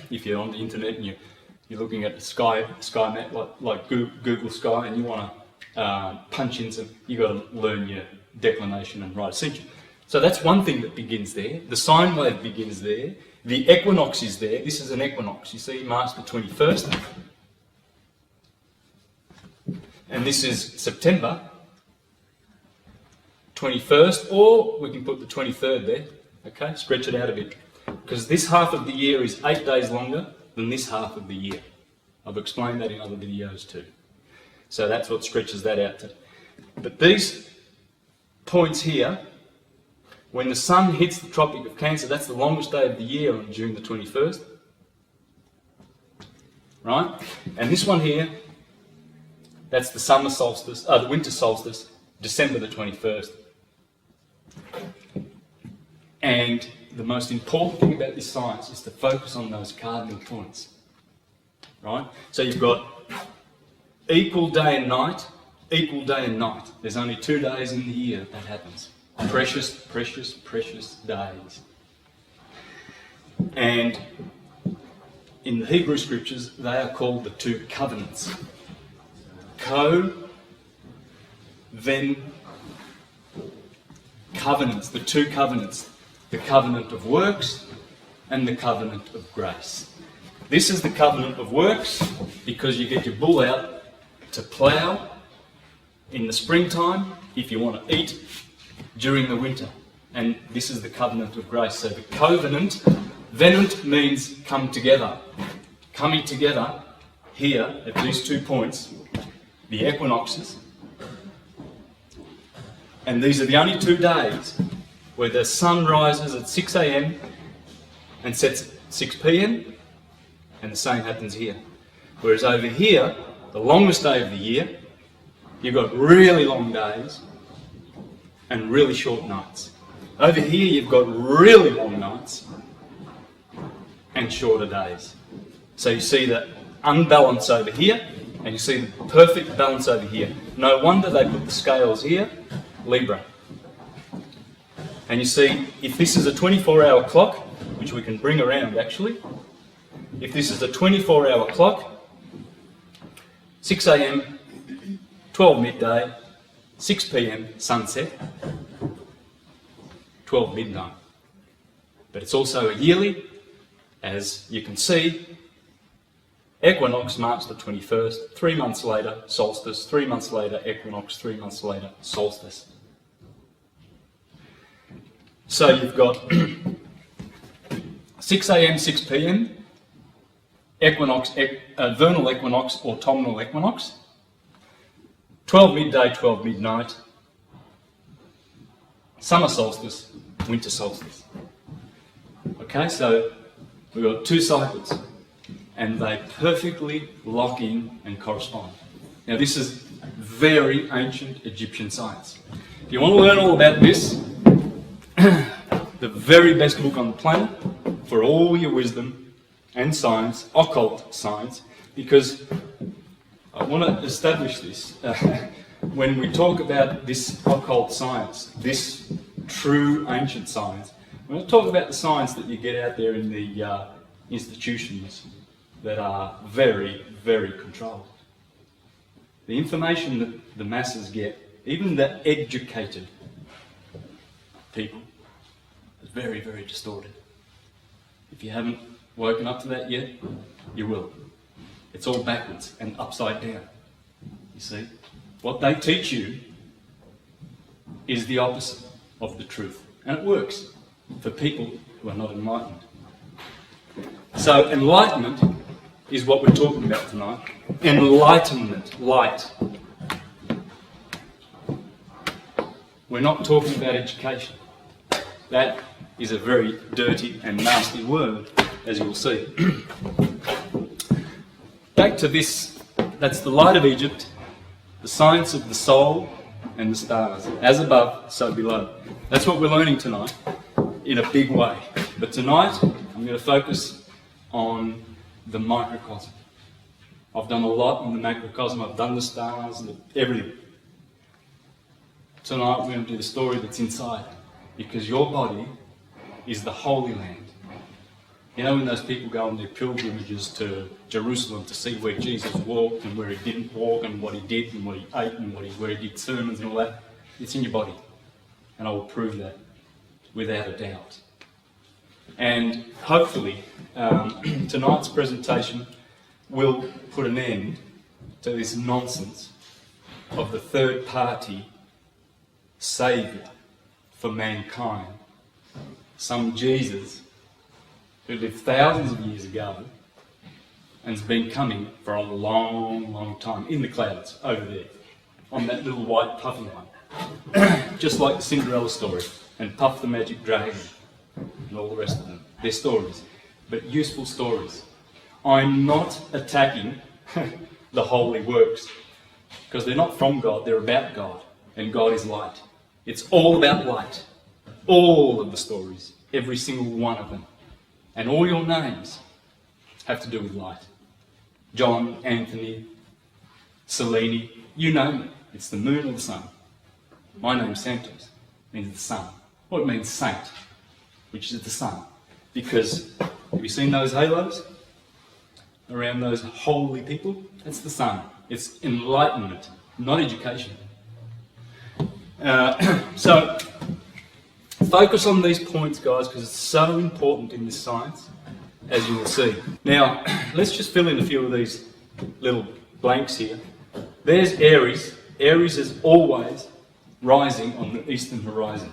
if you're on the internet and you're looking at the sky map like Google Sky, and you want to punch in some, you've got to learn your declination and right ascension. So that's one thing that begins there. The sine wave begins there. The equinox is there. This is an equinox. You see, March the 21st. And this is September 21st, or we can put the 23rd there. Okay, stretch it out a bit. Because this half of the year is 8 days longer than this half of the year. I've explained that in other videos too. So that's what stretches that out to. But these points here, when the sun hits the Tropic of Cancer, that's the longest day of the year on June the 21st. Right? And this one here, that's the summer solstice, the winter solstice, December the 21st. And the most important thing about this science is to focus on those cardinal points. Right? So you've got equal day and night, equal day and night. There's only 2 days in the year that happens. Precious, precious, precious days. And in the Hebrew scriptures, they are called the two covenants. Then covenants, the two covenants. The covenant of works and the covenant of grace. This is the covenant of works because you get your bull out to plough in the springtime if you want to eat during the winter. And this is the covenant of grace. So the covenant, venant means come together. Coming together here at these 2 points, the equinoxes. And these are the only 2 days where the sun rises at 6 a.m. and sets at 6 p.m. and the same happens here. Whereas over here, the longest day of the year, you've got really long days and really short nights. Over here, you've got really long nights and shorter days. So you see the unbalance over here and you see the perfect balance over here. No wonder they put the scales here, Libra. And you see, if this is a 24-hour clock, which we can bring around actually, if this is a 24-hour clock, 6 a.m, 12 midday, 6 p.m, sunset, 12 midnight. But it's also a yearly, as you can see, equinox March the 21st, 3 months later, solstice, 3 months later, equinox, 3 months later, solstice. So you've got 6 a.m, 6 p.m, equinox, vernal equinox, autumnal equinox, 12 midday, 12 midnight, summer solstice, winter solstice. Okay, so we've got 2 cycles and they perfectly lock in and correspond. Now this is very ancient Egyptian science. If you want to learn all about this, the very best book on the planet for all your wisdom and science, occult science, because I want to establish this. When we talk about this occult science, this true ancient science, we're not talking about the science that you get out there in the institutions that are very, very controlled. The information that the masses get, even the educated people, is very, very distorted. If you haven't woken up to that yet, you will. It's all backwards and upside down. You see? What they teach you is the opposite of the truth. And it works for people who are not enlightened. So enlightenment is what we're talking about tonight. Enlightenment, light. We're not talking about education. That is a very dirty and nasty word, as you'll see. Back to this, that's the light of Egypt, the science of the soul and the stars. As above, so below. That's what we're learning tonight, in a big way. But tonight, I'm going to focus on the microcosm. I've done a lot on the macrocosm, I've done the stars, everything. Tonight we're going to do the story that's inside, because your body is the Holy Land. You know when those people go on their pilgrimages to Jerusalem to see where Jesus walked and where he didn't walk and what he did and what he ate and where he did sermons and all that? It's in your body. And I will prove that without a doubt. And hopefully tonight's presentation will put an end to this nonsense of the third party saviour for mankind. Some Jesus who lived thousands of years ago and has been coming for a long, long time in the clouds over there on that little white puffy one. Just like the Cinderella story and Puff the Magic Dragon and all the rest of them. They're stories, but useful stories. I'm not attacking the holy works because they're not from God, they're about God, and God is light. It's all about light. All of the stories, every single one of them. And all your names have to do with light. John, Anthony, Selene, you name it. It's the moon or the sun. My name's Santos, means the sun. Well, it means saint, which is the sun. Because, have you seen those halos around those holy people? That's the sun. It's enlightenment, not education. So, focus on these points, guys, because it's so important in this science, as you will see. Now, let's just fill in a few of these little blanks here. There's Aries. Aries is always rising on the eastern horizon.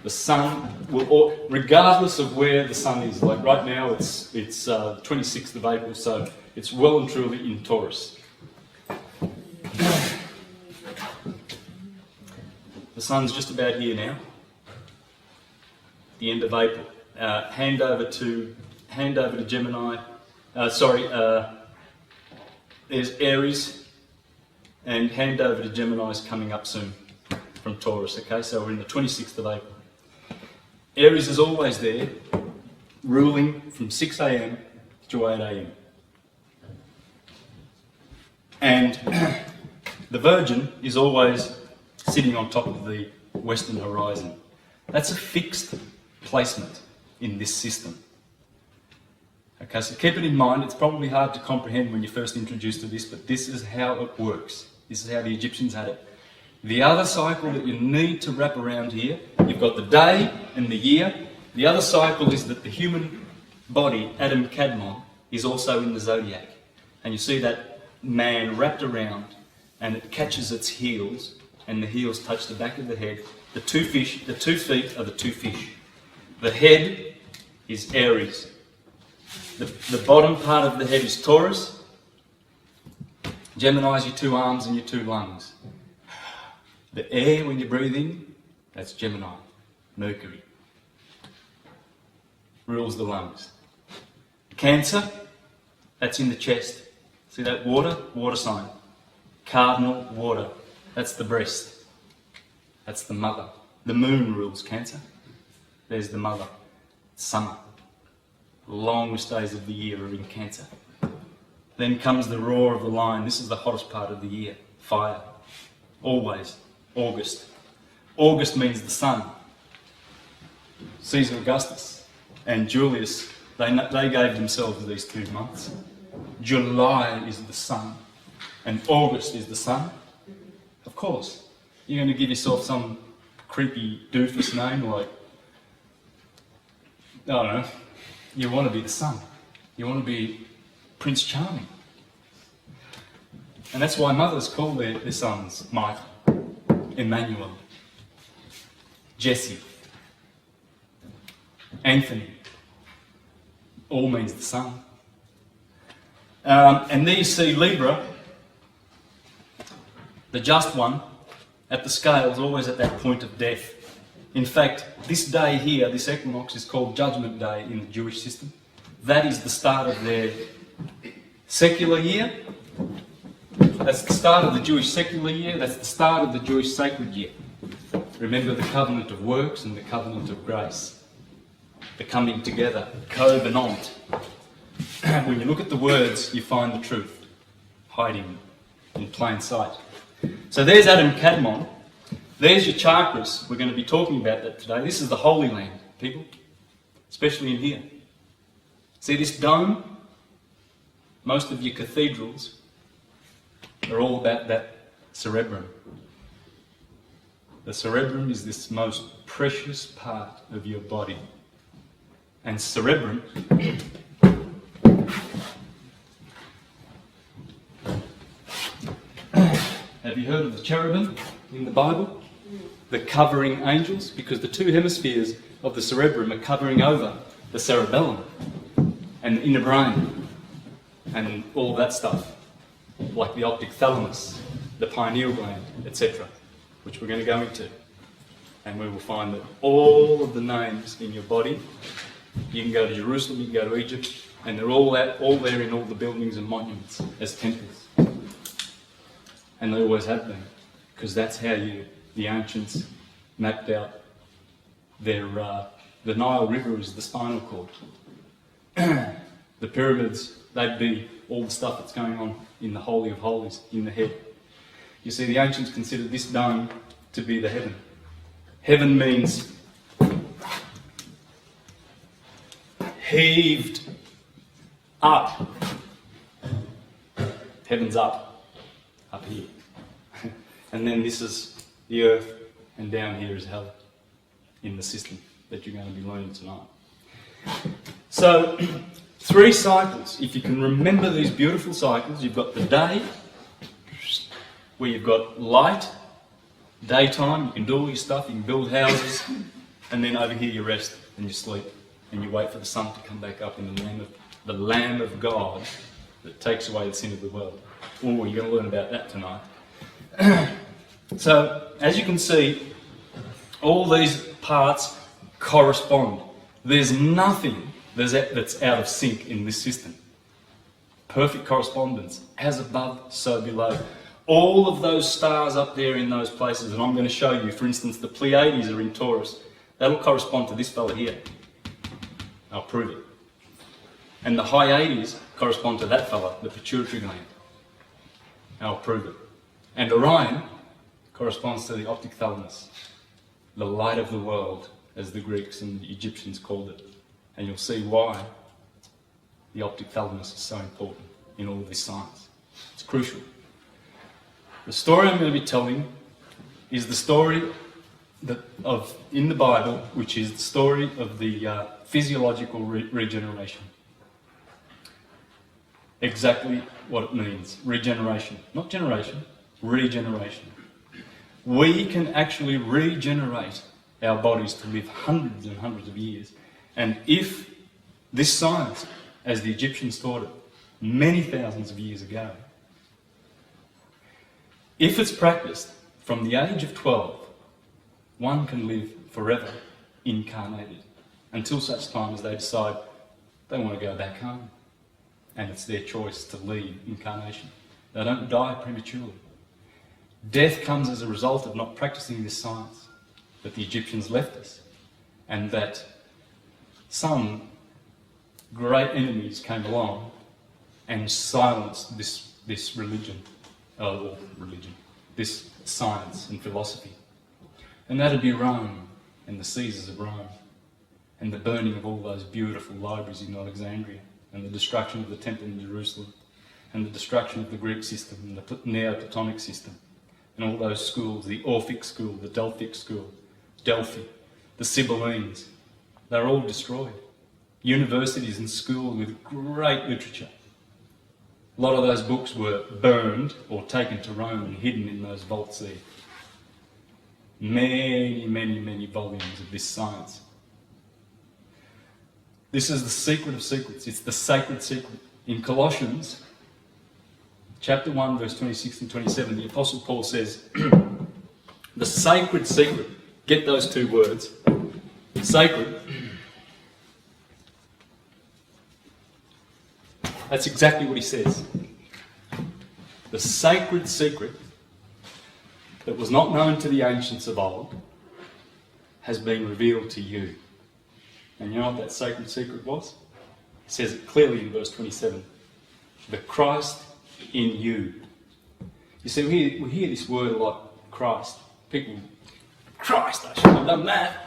The sun will, regardless of where the sun is, like right now it's 26th of April, so it's well and truly in Taurus. The sun's just about here now. The end of April. Hand over to Gemini. There's Aries, and hand over to Gemini is coming up soon from Taurus. Okay, so we're in the 26th of April. Aries is always there, ruling from 6 a.m. to 8 a.m. And the Virgin is always sitting on top of the western horizon. That's a fixed placement in this system. Okay, so keep it in mind. It's probably hard to comprehend when you're first introduced to this, but this is how it works. This is how the Egyptians had it. The other cycle that you need to wrap around here, you've got the day and the year. The other cycle is that the human body, Adam Kadmon, is also in the zodiac. And you see that man wrapped around and it catches its heels and the heels touch the back of the head. The two feet are the two fish. The head is Aries. The bottom part of the head is Taurus. Gemini is your two arms and your two lungs. The air when you breathe in, that's Gemini. Mercury rules the lungs. Cancer, that's in the chest. See that water? Water sign. Cardinal water, that's the breast. That's the mother. The moon rules Cancer. There's the mother. Summer. The longest days of the year are in Cancer. Then comes the roar of the lion. This is the hottest part of the year. Fire. Always. August. August means the sun. Caesar Augustus and Julius, they gave themselves these 2 months. July is the sun and August is the sun. Of course, you're going to give yourself some creepy doofus name like, I don't know, you want to be the sun. You want to be Prince Charming. And that's why mothers call their sons Michael, Emmanuel, Jesse, Anthony. All means the sun. And there you see Libra, the just one, at the scales, always at that point of death. In fact, this day here, this equinox, is called Judgment Day in the Jewish system. That is the start of their secular year. That's the start of the Jewish secular year. That's the start of the Jewish sacred year. Remember the covenant of works and the covenant of grace. The coming together, covenant. When you look at the words, you find the truth hiding in plain sight. So there's Adam Kadmon. There's your chakras. We're going to be talking about that today. This is the Holy Land, people, especially in here. See this dome? Most of your cathedrals are all about that cerebrum. The cerebrum is this most precious part of your body. And cerebrum have you heard of the cherubim in the Bible? The covering angels, because the two hemispheres of the cerebrum are covering over the cerebellum and the inner brain and all that stuff, like the optic thalamus, the pineal gland, etc., which we're going to go into. And we will find that all of the names in your body, you can go to Jerusalem, you can go to Egypt, and they're all there in all the buildings and monuments as temples. And they always have been, because that's how the ancients mapped out their... the Nile River is the spinal cord. The pyramids, they'd be all the stuff that's going on in the Holy of Holies, in the head. You see, the ancients considered this dome to be the heaven. Heaven means heaved up. Heaven's up here. And then this is the earth, and down here is hell in the system that you're going to be learning tonight. So, 3 cycles. If you can remember these beautiful cycles, you've got the day, where you've got light, daytime, you can do all your stuff, you can build houses, and then over here you rest and you sleep and you wait for the sun to come back up in the Lamb of God that takes away the sin of the world. Oh, you're going to learn about that tonight. So, as you can see, all these parts correspond. There's nothing that's out of sync in this system. Perfect correspondence, as above, so below. All of those stars up there in those places, and I'm going to show you, for instance, the Pleiades are in Taurus. That'll correspond to this fella here. I'll prove it. And the Hyades correspond to that fella, the pituitary gland. I'll prove it. And Orion corresponds to the optic thalamus, the light of the world, as the Greeks and the Egyptians called it. And you'll see why the optic thalamus is so important in all of this science. It's crucial. The story I'm going to be telling is the story in the Bible, which is the story of the physiological regeneration. Exactly what it means. Regeneration. Not generation, regeneration. We can actually regenerate our bodies to live hundreds and hundreds of years. And if this science, as the Egyptians taught it many thousands of years ago, if it's practiced from the age of 12, one can live forever incarnated until such time as they decide they want to go back home. And it's their choice to leave incarnation. They don't die prematurely. Death comes as a result of not practicing this science that the Egyptians left us, and that some great enemies came along and silenced this religion, this science and philosophy. And that'd be Rome and the Caesars of Rome, and the burning of all those beautiful libraries in Alexandria, and the destruction of the temple in Jerusalem, and the destruction of the Greek system and the Neoplatonic system, and all those schools, the Orphic school, the Delphic school, Delphi, the Sibyllines. They're all destroyed. Universities and schools with great literature. A lot of those books were burned or taken to Rome and hidden in those vaults there. Many, many, many volumes of this science. This is the secret of secrets. It's the sacred secret. In Colossians, chapter 1, verse 26 and 27, the Apostle Paul says, the sacred secret, get those 2 words, sacred, that's exactly what he says. The sacred secret that was not known to the ancients of old has been revealed to you. And you know what that sacred secret was? He says it clearly in verse 27. The Christ in you. You see, we hear this word a lot, Christ. People, Christ, I should have done that.